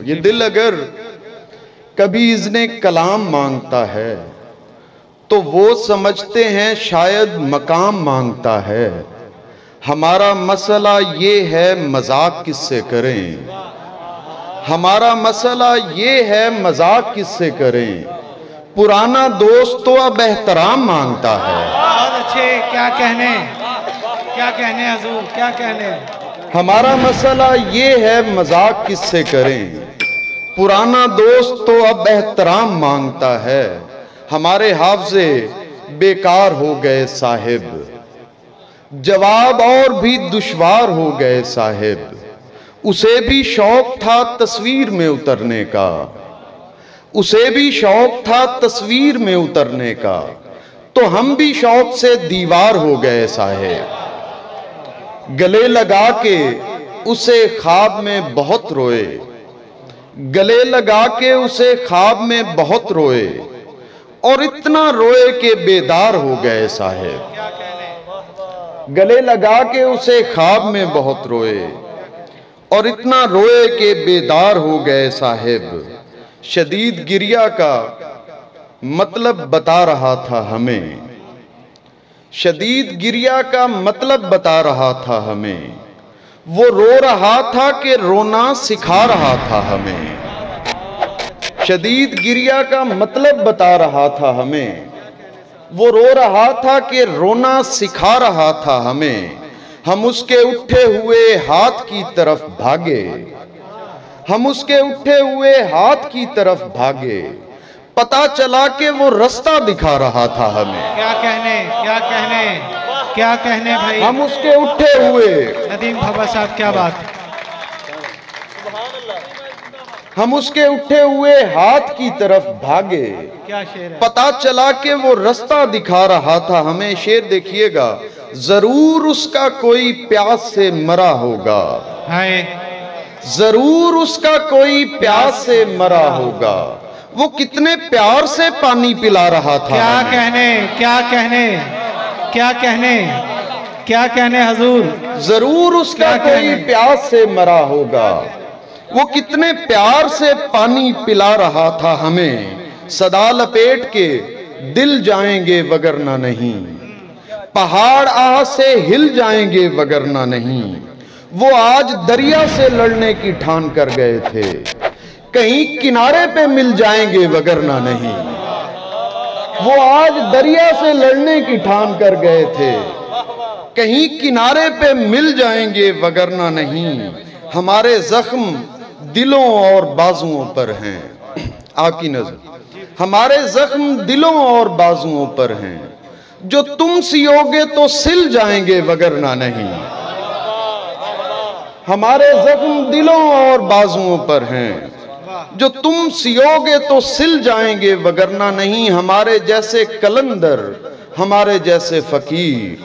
ये दिल अगर कभी इज़्ने कलाम मांगता है तो वो समझते हैं शायद मकाम मांगता है। हमारा मसला ये है मजाक किससे करें, हमारा मसला ये है मजाक किससे करें। पुराना दोस्त तो अब एहतराम मांगता है। बहुत अच्छे, क्या कहने हजूर, क्या कहने। हमारा मसला ये है मजाक किससे करें। पुराना दोस्त तो अब एहतराम मांगता है। हमारे हाफजे बेकार हो गए साहिब, जवाब और भी दुश्वार हो गए साहिब। उसे भी शौक था तस्वीर में उतरने का, उसे भी शौक था तस्वीर में उतरने का, तो हम भी शौक से दीवार हो गए साहिब। गले लगा के उसे ख्वाब में बहुत रोए, गले लगा के उसे ख्वाब में बहुत रोए, और इतना रोए कि बेदार हो गए साहिब। गले लगा के उसे ख्वाब में बहुत रोए और इतना रोए कि बेदार हो गए साहिब। शदीद गिरिया का मतलब बता रहा था हमें, शदीद गिरिया का मतलब बता रहा था हमें। वो रो रहा था कि रोना सिखा रहा था हमें। शदीद गिरिया का मतलब बता रहा था हमें। वो रो रहा था कि रोना सिखा रहा था हमें। हम उसके उठे हुए हाथ की तरफ भागे, हम उसके उठे हुए हाथ की तरफ भागे। पता चला कि वो रास्ता दिखा रहा था हमें। क्या कहने भाई। हम उसके उठे हुए, नदीम बाबा साहब, क्या बात। हम उसके उठे हुए हाथ की तरफ भागे। क्या शेर है। पता चला कि वो रास्ता दिखा रहा था हमें। शेर देखिएगा, जरूर उसका कोई प्यास से मरा होगा, जरूर उसका कोई प्यास से मरा होगा। वो कितने प्यार से पानी पिला रहा था। क्या कहने हजूर। जरूर उसका कोई प्यास से मरा होगा। वो कितने प्यार से पानी पिला रहा था हमें। सदा लपेट के दिल जाएंगे वगरना नहीं, पहाड़ आह से हिल जाएंगे वगरना नहीं। वो आज दरिया से लड़ने की ठान कर गए थे, कहीं किनारे पे मिल जाएंगे वगरना नहीं। वो आज दरिया से लड़ने की ठान कर गए थे, कहीं किनारे पे मिल जाएंगे वगरना नहीं। हमारे जख्म दिलों और बाजुओं पर हैं, आपकी नजर। हमारे जख्म दिलों और बाजुओं पर हैं, जो तुम सियोगे तो सिल जाएंगे वगरना नहीं। हमारे जख्म दिलों और बाजुओं पर हैं, जो तुम सियोगे तो सिल जाएंगे वगरना नहीं। हमारे जैसे कलंदर, हमारे जैसे फकीर,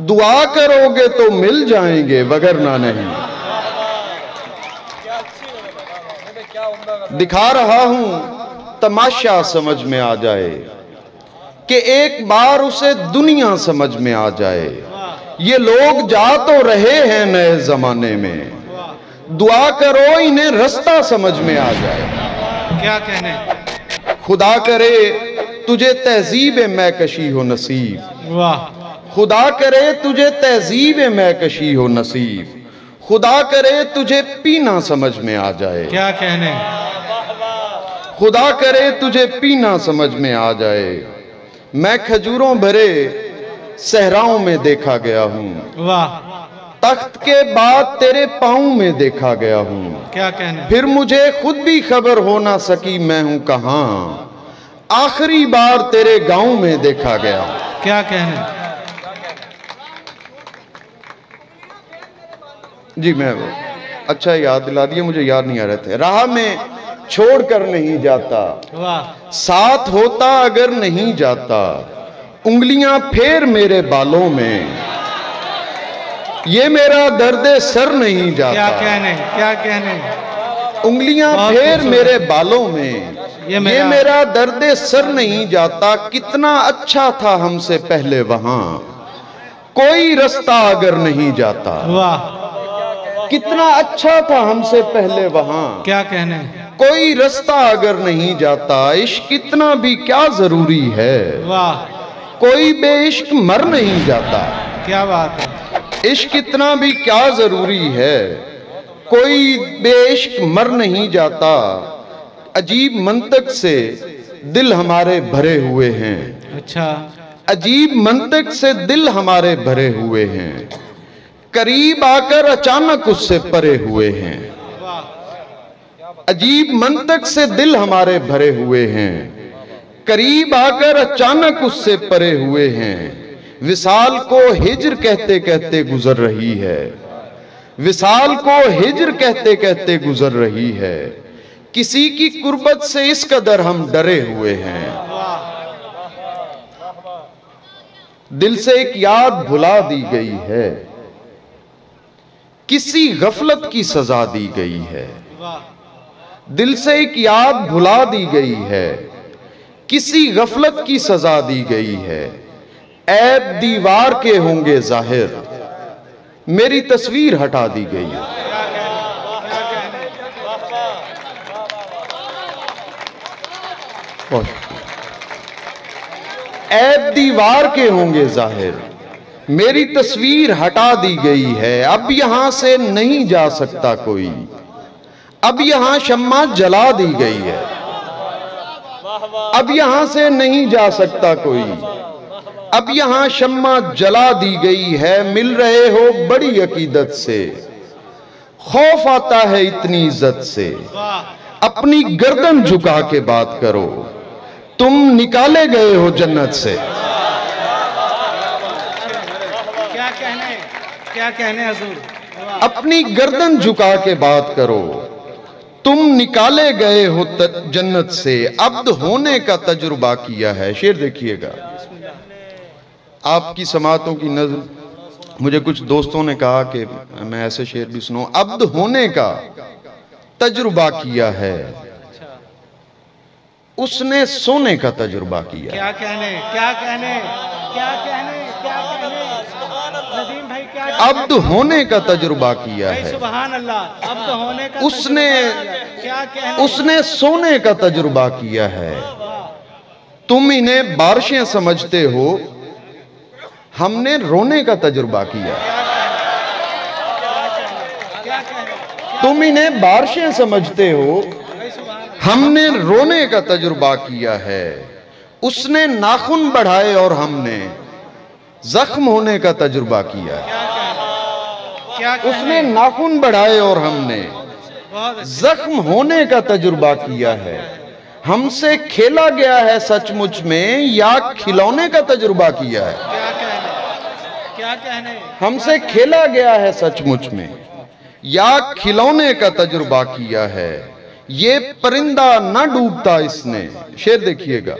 दुआ करोगे तो मिल जाएंगे वगरना नहीं। दिखा रहा हूं तमाशा समझ में आ जाए, कि एक बार उसे दुनिया समझ में आ जाए। ये लोग जा तो रहे हैं नए जमाने में, दुआ करो इन्हें रास्ता समझ में आ जाए। क्या कहने। खुदा करे तुझे तहजीब मैकशी हो नसीब, वाह। खुदा करे तुझे तहजीब मैकशी हो नसीब। खुदा करे तुझे पीना समझ में आ जाए। क्या कहने। खुदा करे तुझे पीना समझ में आ जाए। मैं खजूरों भरे सहराओं में देखा गया हूँ, वाह। तख्त के बाद तेरे पाँव में देखा गया हूँ। क्या कहने। फिर मुझे खुद भी खबर हो ना सकी मैं हूँ कहाँ, आखिरी बार तेरे गांव में देखा गया। क्या कहने। जी मैं अच्छा याद दिला दिया, मुझे याद नहीं आ रहे थे। राह में छोड़ कर नहीं जाता, वाह। साथ होता अगर नहीं जाता, उंगलियां फेर मेरे बालों में, ये मेरा दर्द सर नहीं जाता। क्या कहने। उंगलियां फेर मेरे बालों में, ये मेरा दर्द सर नहीं जाता। कितना अच्छा था हमसे पहले वहां, कोई रास्ता अगर नहीं जाता। वाह। कितना अच्छा था हमसे पहले वहां। क्या कहने, कोई रास्ता अगर नहीं जाता, इश्क इतना भी क्या जरूरी है। वाह, कोई बेइश्क मर नहीं जाता, क्या बात है। इश्क इतना भी क्या जरूरी है। कोई बेइश्क मर नहीं जाता। अजीब मंतक से दिल हमारे भरे हुए हैं। अच्छा, अजीब मंतक से दिल हमारे भरे हुए हैं। करीब आकर अचानक उससे परे हुए हैं। अजीब मंतक से दिल हमारे भरे हुए हैं। करीब आकर अचानक उससे परे हुए हैं। विसाल को हिज्र कहते कहते गुजर रही है। विसाल को हिज्र कहते कहते गुजर रही है। किसी की कुर्बत से इस कदर हम डरे हुए हैं। दिल से एक याद भुला दी गई है। किसी गफलत की सजा दी गई है। दिल से एक याद भुला दी गई है। किसी गफलत की सजा दी गई है। ऐब दीवार के होंगे जाहिर, मेरी तस्वीर हटा दी गई है। ऐब दीवार के होंगे जाहिर, मेरी तस्वीर हटा दी गई है। अब यहां से नहीं जा सकता कोई, अब यहां शम्मा जला दी गई है। अब यहां से नहीं जा सकता कोई, अब यहां शम्मा जला दी गई है। मिल रहे हो बड़ी अकीदत से, खौफ आता है इतनी इज्जत से। अपनी गर्दन झुका के बात करो, तुम निकाले गए हो जन्नत से। क्या कहने हुजूर। अपनी गर्दन झुका के बात करो, तुम निकाले गए हो जन्नत से। अब्द होने का तजुर्बा किया है। शेर देखिएगा, आपकी समातों की नज़र। मुझे कुछ दोस्तों ने कहा कि मैं ऐसे शेर भी सुनाऊं। अब्द होने का तजुर्बा किया है, उसने सोने का तजुर्बा किया। क्या कहने, क्या कहने, क्या कहने, क्या कहने। नदीम भाई क्या कहने? अब्द होने का तजुर्बा किया है, सुभान अल्लाह। अब्द होने का उसने क्या कहने, उसने सोने का तजुर्बा किया है। तुम इन्हें बारिशें समझते हो, हमने रोने का तजुर्बा किया। तुम इन्हें बारिशें समझते हो, हमने रोने का तजुर्बा किया है। उसने नाखून बढ़ाए और हमने जख्म होने का तजुर्बा किया। उसने नाखून बढ़ाए और हमने जख्म होने का तजुर्बा किया है। हमसे खेला गया है सचमुच में, या खिलौने का तजुर्बा किया है। क्या कहने, हमसे खेला गया है सचमुच में, या खिलौने का तजुर्बा किया है। ये परिंदा ना डूबता इसने, शेर देखिएगा।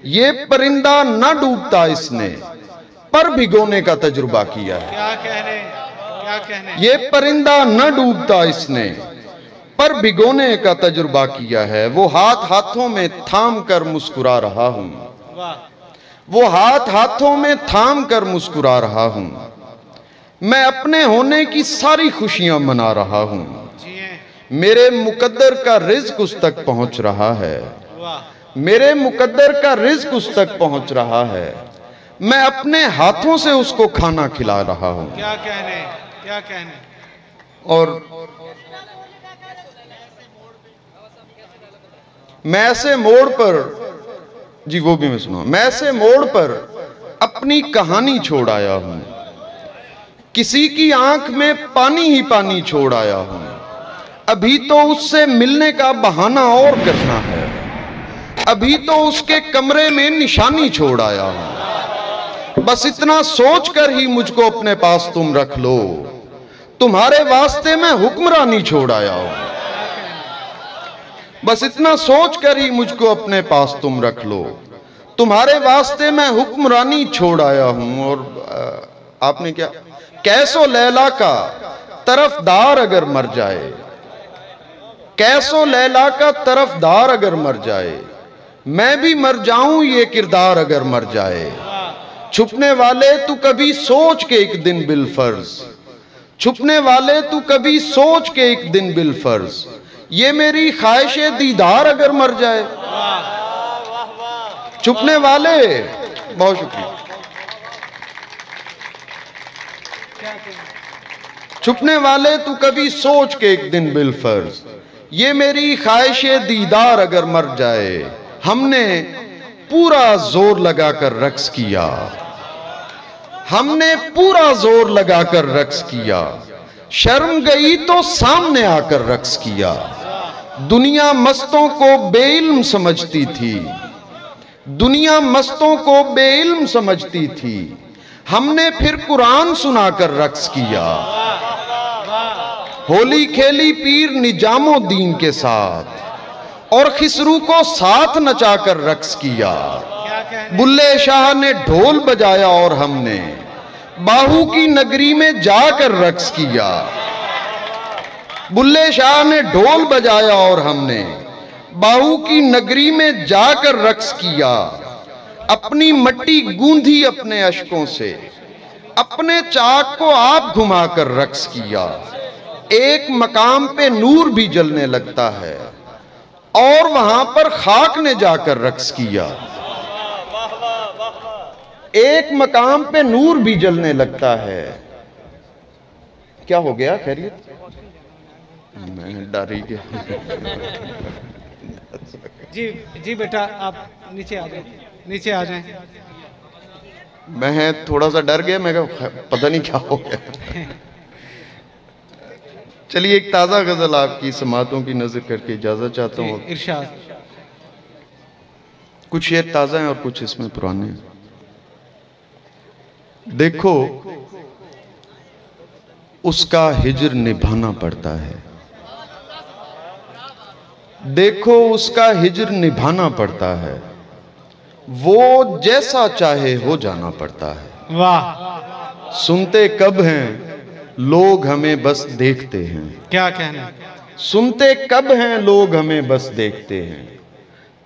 ये परिंदा ना डूबता इसने, पर भिगोने का तजुर्बा किया है। क्या कहने, क्या कहने। ये परिंदा न डूबता इसने, पर भिगोने का तजुर्बा किया है। वो हाथ हाथों में थाम कर मुस्कुरा रहा हूं, वो हाथ हाथों में थाम कर मुस्कुरा रहा हूं। मैं अपने होने की सारी खुशियां मना रहा हूं। मेरे मुकद्दर का रिज़्क उस तक पहुंच रहा है। मेरे मुकद्दर का रिज़्क उस तक पहुंच रहा है। मैं अपने हाथों से उसको खाना खिला रहा हूं। क्या कहने, क्या कहने। और मैं ऐसे मोड़ पर, जी वो भी मैं सुना, मैं ऐसे मोड़ पर अपनी कहानी छोड़ आया हूं। किसी की आंख में पानी ही पानी छोड़ आया हूं। अभी तो उससे मिलने का बहाना और करना है। अभी तो उसके कमरे में निशानी छोड़ आया हूं। बस इतना सोच कर ही मुझको अपने पास तुम रख लो, तुम्हारे वास्ते मैं हुक्मरानी छोड़ आया हूं। बस इतना सोच कर ही मुझको अपने पास तुम रख लो, तुम्हारे वास्ते मैं हुक्मरानी छोड़ आया हूं। और आपने क्या, कैसो लैला का तरफदार अगर मर जाए, कैसो लैला का तरफदार अगर मर जाए, मैं भी मर जाऊं ये किरदार अगर मर जाए। छुपने वाले तू कभी सोच के एक दिन बिलफर्ज, छुपने वाले तू कभी सोच के एक दिन बिलफर्ज, ये मेरी ख्वाहिश दीदार अगर मर जाए। छुपने वाले, बहुत शुक्रिया। छुपने वाले तू कभी सोच के एक दिन बिलफर्ज, ये मेरी ख्वाहिश दीदार अगर मर जाए। हमने पूरा जोर लगाकर रक्स किया, हमने पूरा जोर लगाकर रक्स किया। शर्म गई तो सामने आकर रक्स किया। दुनिया मस्तों को बेइल्म समझती थी, दुनिया मस्तों को बेइल्म समझती थी। हमने फिर कुरान सुनाकर रक्स किया। होली खेली पीर निजामुद्दीन के साथ और खिसरू को साथ नचाकर रक्स किया। बुल्ले शाह ने ढोल बजाया और हमने बाहू की नगरी में जाकर रक्स किया। बुल्ले शाह ने ढोल बजाया और हमने बाहू की नगरी में जाकर रक्स किया। अपनी मट्टी गूंधी अपने अश्कों से, अपने चाक को आप घुमाकर रक्स किया। एक मकाम पे नूर भी जलने लगता है और वहां पर खाक ने जाकर रक्स किया। एक मकाम पे नूर भी जलने लगता है। क्या हो गया, खैरियत? मैं डर ही गया। जी बेटा, आप नीचे आ जाएं, नीचे आ जाएं। मैं थोड़ा सा डर गया, मैं पता नहीं क्या हो गया। चलिए एक ताज़ा गजल आपकी समातों की नजर करके इजाजत चाहता हूँ। इरशाद। कुछ शेर ताज़ा हैं और कुछ इसमें पुराने हैं। देखो उसका हिज्र निभाना पड़ता है, देखो उसका हिज्र निभाना पड़ता है। वो जैसा चाहे हो जाना पड़ता है। वाह। सुनते कब हैं लोग हमें बस देखते हैं। क्या कहना। सुनते कब हैं लोग हमें बस देखते हैं।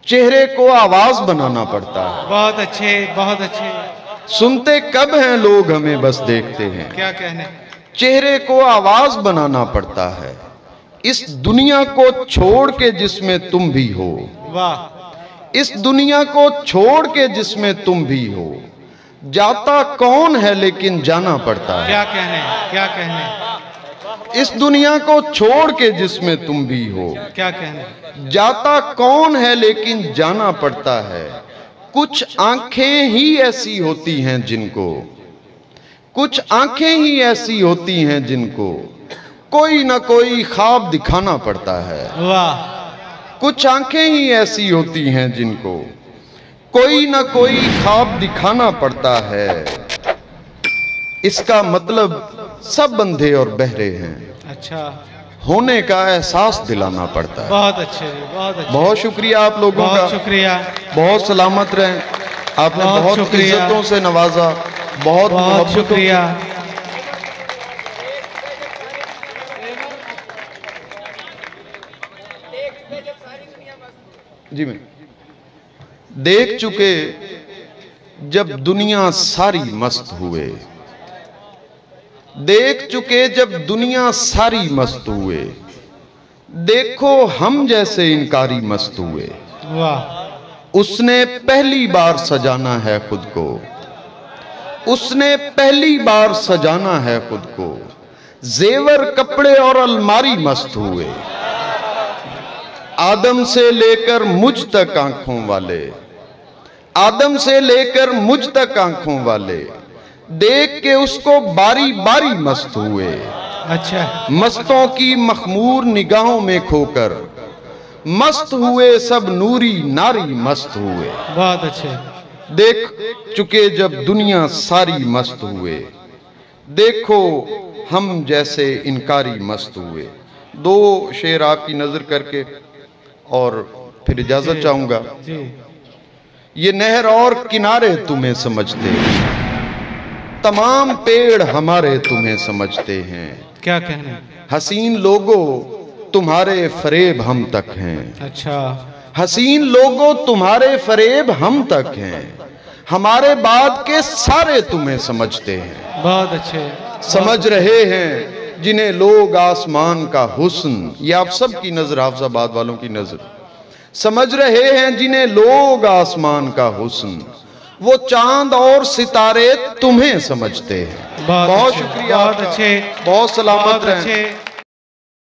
चेहरे को आवाज बनाना पड़ता है। बहुत अच्छे, बहुत अच्छे। सुनते कब हैं लोग हमें बस देखते हैं। क्या कहने। चेहरे को आवाज बनाना पड़ता है। इस दुनिया को छोड़ के जिसमें तुम भी हो। वाह। इस दुनिया को छोड़ के जिसमें तुम भी हो। जाता कौन है लेकिन जाना पड़ता है। क्या कहने, क्या कहने। इस दुनिया को छोड़ के जिसमें तुम भी हो। क्या कहने। जाता कौन है लेकिन जाना पड़ता है। कुछ आंखें ही ऐसी होती हैं जिनको, कुछ आंखें ही ऐसी होती हैं जिनको कोई ना कोई ख्वाब दिखाना पड़ता है। वाह। कुछ आंखें ही ऐसी होती हैं जिनको कोई ना कोई ख्वाब दिखाना पड़ता है। इसका मतलब सब अंधे और बहरे हैं। अच्छा। होने का एहसास दिलाना पड़ता है। बहुत अच्छे, बहुत अच्छे। बहुत शुक्रिया आप लोगों का। बहुत शुक्रिया। बहुत सलामत रहें। आपने बहुत इज्जतों से नवाजा। बहुत बहुत शुक्रिया। जी मैं देख चुके जब दुनिया सारी मस्त हुए। देख चुके जब दुनिया सारी मस्त हुए। देखो हम जैसे इनकारी मस्त हुए। वाह। उसने पहली बार सजाना है खुद को। उसने पहली बार सजाना है खुद को। जेवर कपड़े और अलमारी मस्त हुए। आदम से लेकर मुझ तक आंखों वाले, आदम से लेकर मुझ तक आंखों वाले देख के उसको बारी बारी मस्त हुए। अच्छा। मस्तों की मखमूर निगाहों में खोकर मस्त हुए सब नूरी नारी मस्त हुए। बहुत अच्छे। देख चुके जब दुनिया सारी मस्त हुए। देखो हम जैसे इनकारी मस्त हुए। दो शेर आपकी नजर करके और फिर इजाजत चाहूंगा। जी। ये नहर और किनारे तुम्हें समझते, तमाम पेड़ हमारे तुम्हें समझते हैं। क्या कहने। हसीन लोगों तुम्हारे फरेब हम तक हैं। अच्छा। हसीन लोगों तुम्हारे फरेब हम तक हैं। हमारे बाद के सारे तुम्हें समझते हैं। बहुत अच्छे। समझ रहे हैं जिन्हें लोग आसमान का हुस्न, ये आप सब की नजर, हाफिजाबाद वालों की नजर, समझ रहे हैं जिन्हें लोग आसमान का हुस्न, वो चांद और सितारे तुम्हें समझते हैं। बहुत शुक्रिया, बहुत अच्छे, बहुत सलामत रहें। अच्छे।